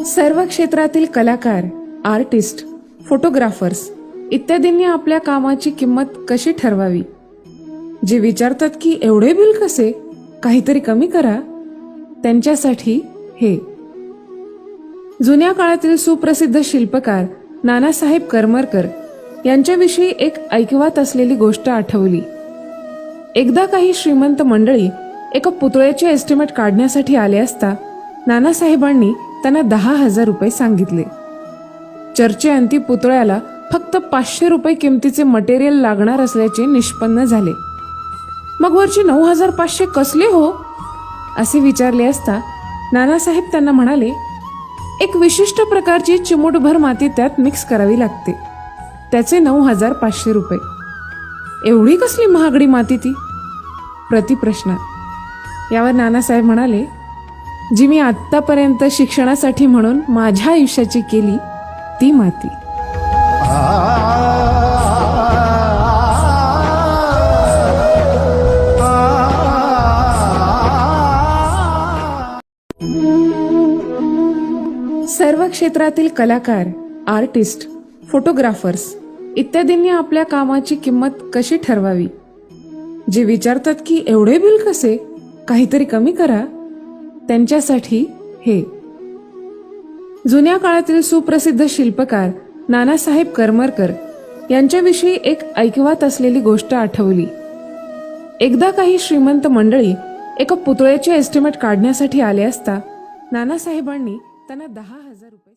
सर्व क्षेत्रातील कलाकार, आर्टिस्ट, फोटोग्राफर्स इत्यादींनी आपल्या कामाची किंमत कशी ठरवावी? जे विचारतात की एवढे बिल कसे, काहीतरी कमी करा, त्यांच्यासाठी हे. जुन्या काळातील सुप्रसिद्ध शिल्पकार नानासाहेब करमरकर यांच्याविषयी एक ऐकिवात असलेली गोष्ट आठवली. एकदा काही श्रीमंत मंडळी एका पुतळ्याचे एस्टिमेट काढण्यासाठी आले असता नानासाहेबांनी त्यांना 10,000 रुपये सांगितले. चर्चेअंती पुतळ्याला फक्त 500 रुपये किमतीचे मटेरियल लागणार असल्याचे निष्पन्न झाले. मग वरचे 9,500 कसले हो, असे विचारले असता नानासाहेब त्यांना म्हणाले, एक विशिष्ट प्रकारची चिमूटभर माती त्यात मिक्स करावी लागते, त्याचे 9,500 रुपये. एवढी कसली महागडी माती ती? प्रतिप्रश्न. यावर नानासाहेब म्हणाले, जी मी आत्तापर्यंत शिक्षणासाठी म्हणून माझ्या आयुष्याची केली ती माती. सर्व क्षेत्रातील कलाकार, आर्टिस्ट, फोटोग्राफर्स इत्यादींनी आपल्या कामाची किंमत कशी ठरवावी? जे विचारतात की एवढे बिल कसे, काहीतरी कमी करा, त्यांच्यासाठी हे. जुन्या काळातील सुप्रसिद्ध शिल्पकार नानासाहेब करमरकर यांच्याविषयी एक ऐकिवात असलेली गोष्ट आठवली. एकदा काही श्रीमंत मंडळी एका पुतळ्याचे एस्टिमेट काढण्यासाठी आले असता नानासाहेबांनी त्यांना 10,000 रुपये